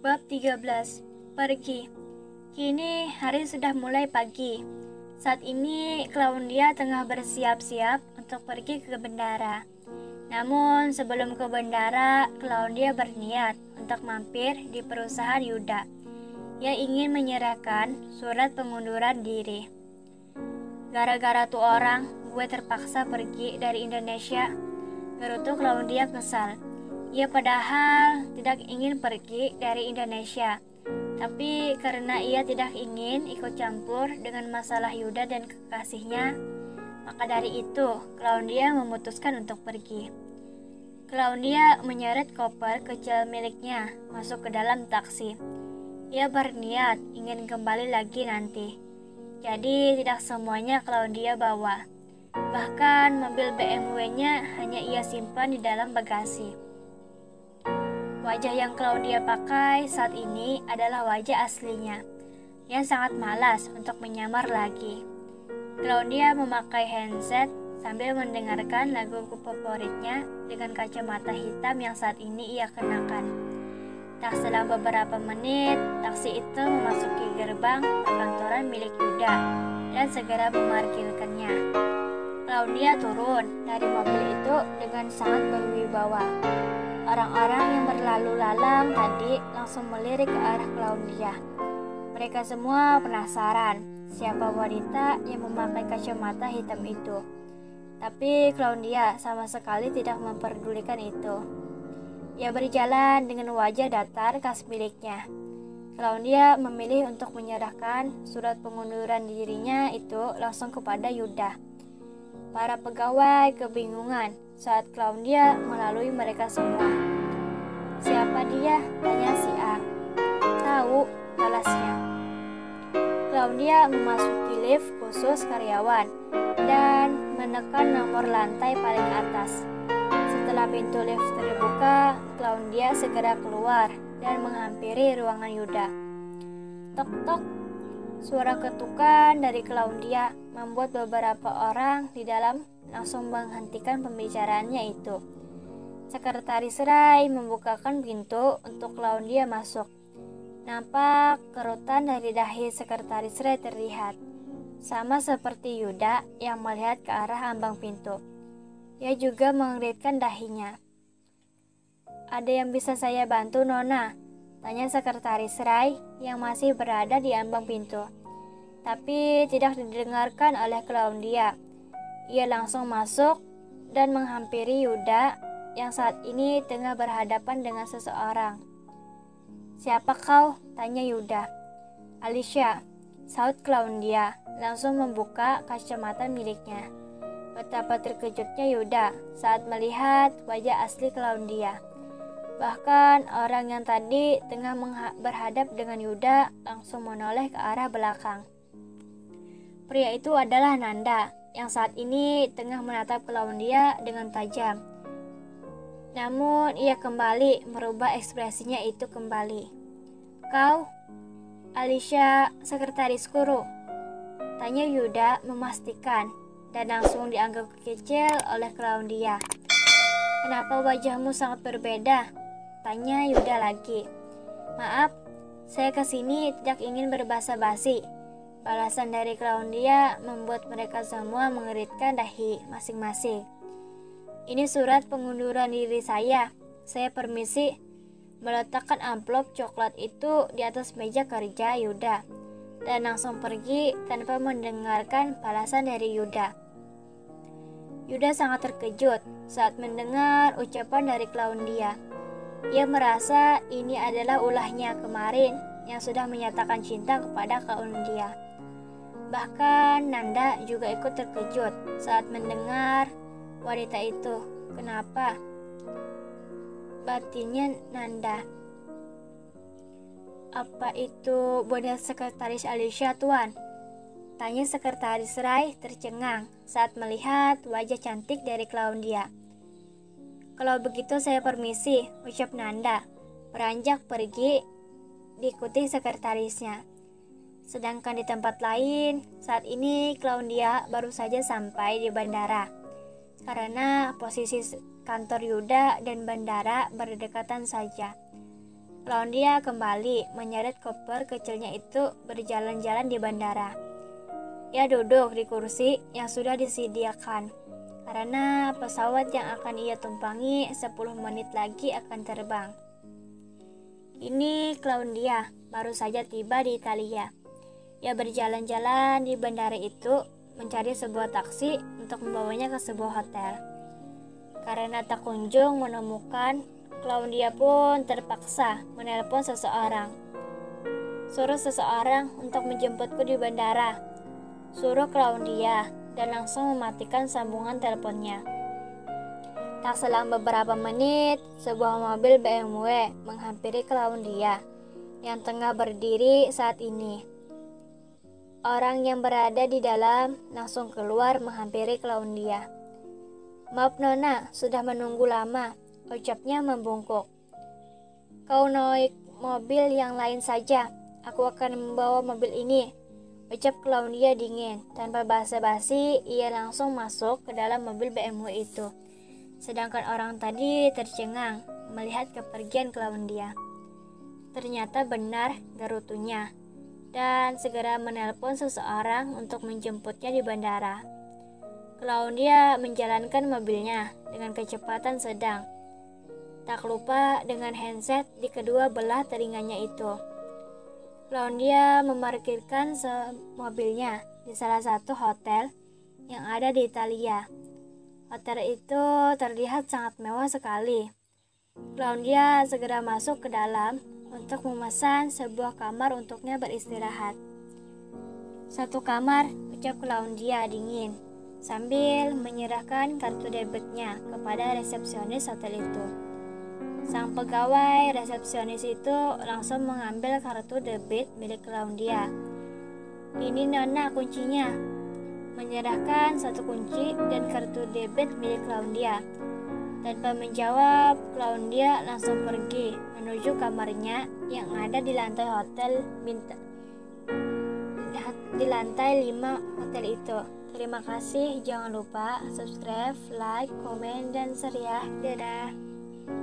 Bab 13. Pergi. Kini hari sudah mulai pagi. Saat ini Claudia tengah bersiap-siap untuk pergi ke bandara. Namun sebelum ke bandara, Claudia berniat untuk mampir di perusahaan Yuda. Ia ingin menyerahkan surat pengunduran diri. Gara-gara tuh orang, gue terpaksa pergi dari Indonesia. Gerutu Claudia kesal. Ia padahal tidak ingin pergi dari Indonesia, tapi karena ia tidak ingin ikut campur dengan masalah Yuda dan kekasihnya, maka dari itu Claudia memutuskan untuk pergi. Claudia menyeret koper kecil miliknya masuk ke dalam taksi. Ia berniat ingin kembali lagi nanti. Jadi tidak semuanya Claudia bawa. Bahkan mobil BMW-nya hanya ia simpan di dalam bagasi. Wajah yang Claudia pakai saat ini adalah wajah aslinya, yang sangat malas untuk menyamar lagi. Claudia memakai handset sambil mendengarkan lagu favoritnya dengan kacamata hitam yang saat ini ia kenakan. Tak selang beberapa menit, taksi itu memasuki gerbang perkantoran milik Yuda dan segera memarkirkannya. Claudia turun dari mobil itu dengan sangat berwibawa. Orang-orang yang berlalu lalang tadi langsung melirik ke arah Claudia. Mereka semua penasaran siapa wanita yang memakai kacamata hitam itu. Tapi Claudia sama sekali tidak memperdulikan itu. Ia berjalan dengan wajah datar khas miliknya. Claudia memilih untuk menyerahkan surat pengunduran dirinya itu langsung kepada Yuda. Para pegawai kebingungan saat Claudia melalui mereka semua. "Siapa dia?" tanya si A. "Tahu," balasnya. Claudia memasuki lift khusus karyawan dan menekan nomor lantai paling atas. Setelah pintu lift terbuka, Claudia segera keluar dan menghampiri ruangan Yuda. Tok tok. Suara ketukan dari Claudia membuat beberapa orang di dalam langsung menghentikan pembicaraannya itu. Sekretaris Ray membukakan pintu untuk Claudia masuk. Nampak kerutan dari dahi Sekretaris Ray terlihat, sama seperti Yuda yang melihat ke arah ambang pintu. Ia juga mengeritkan dahinya. "Ada yang bisa saya bantu, Nona?" tanya Sekretaris Ray yang masih berada di ambang pintu. Tapi tidak didengarkan oleh Claudia. Ia langsung masuk dan menghampiri Yuda yang saat ini tengah berhadapan dengan seseorang. "Siapa kau?" tanya Yuda. "Alicia," saut Claudia, langsung membuka kacamata miliknya. Betapa terkejutnya Yuda saat melihat wajah asli Claudia. Bahkan orang yang tadi tengah berhadap dengan Yuda langsung menoleh ke arah belakang. Pria itu adalah Nanda yang saat ini tengah menatap Claudia dengan tajam. Namun ia kembali merubah ekspresinya itu kembali. "Kau, Alicia, sekretaris guru?" tanya Yuda memastikan dan langsung dianggap kecil oleh Claudia. "Kenapa wajahmu sangat berbeda?" tanya Yuda lagi. "Maaf, saya kesini tidak ingin berbasa-basi." Balasan dari Claudia membuat mereka semua mengeritkan dahi masing-masing. "Ini surat pengunduran diri saya. Saya permisi." Meletakkan amplop coklat itu di atas meja kerja Yuda dan langsung pergi tanpa mendengarkan balasan dari Yuda. Yuda sangat terkejut saat mendengar ucapan dari Claudia. Ia merasa ini adalah ulahnya kemarin yang sudah menyatakan cinta kepada Claudia. Bahkan Nanda juga ikut terkejut saat mendengar wanita itu. "Kenapa?" batinnya Nanda. "Apa itu boneka sekretaris Alicia, Tuan?" tanya Sekretaris Ray tercengang saat melihat wajah cantik dari Claudia. "Kalau begitu saya permisi," ucap Nanda, beranjak pergi diikuti sekretarisnya. Sedangkan di tempat lain, saat ini Claudia baru saja sampai di bandara. Karena posisi kantor Yuda dan bandara berdekatan saja. Claudia kembali menyeret koper kecilnya itu berjalan-jalan di bandara. Ia duduk di kursi yang sudah disediakan, karena pesawat yang akan ia tumpangi 10 menit lagi akan terbang. Ini Claudia baru saja tiba di Italia. Ia berjalan-jalan di bandara itu mencari sebuah taksi untuk membawanya ke sebuah hotel. Karena tak kunjung menemukan, Claudia pun terpaksa menelpon seseorang. Suruh seseorang untuk menjemputku di bandara, suruh Claudia, dan langsung mematikan sambungan teleponnya. Tak selang beberapa menit, sebuah mobil BMW menghampiri Claudia yang tengah berdiri saat ini. Orang yang berada di dalam langsung keluar menghampiri Claudia. "Maaf Nona, sudah menunggu lama," ucapnya membungkuk. "Kau naik mobil yang lain saja, aku akan membawa mobil ini," ucap Claudia dingin. Tanpa basa-basi, ia langsung masuk ke dalam mobil BMW itu. Sedangkan orang tadi tercengang melihat kepergian Claudia. Ternyata benar gerutunya, dan segera menelpon seseorang untuk menjemputnya di bandara. Claudia menjalankan mobilnya dengan kecepatan sedang. Tak lupa dengan handset di kedua belah telinganya itu. Claudia memarkirkan mobilnya di salah satu hotel yang ada di Italia. Hotel itu terlihat sangat mewah sekali. Claudia segera masuk ke dalam untuk memesan sebuah kamar untuknya beristirahat. "Satu kamar," ucap Claudia dingin, sambil menyerahkan kartu debitnya kepada resepsionis hotel itu. Sang pegawai resepsionis itu langsung mengambil kartu debit milik Claudia. "Ini Nona kuncinya," menyerahkan satu kunci dan kartu debit milik Claudia. Tanpa menjawab, Claudia langsung pergi menuju kamarnya yang ada di lantai hotel di lantai 5 hotel itu. Terima kasih, jangan lupa subscribe, like, komen, dan share ya. Dadah.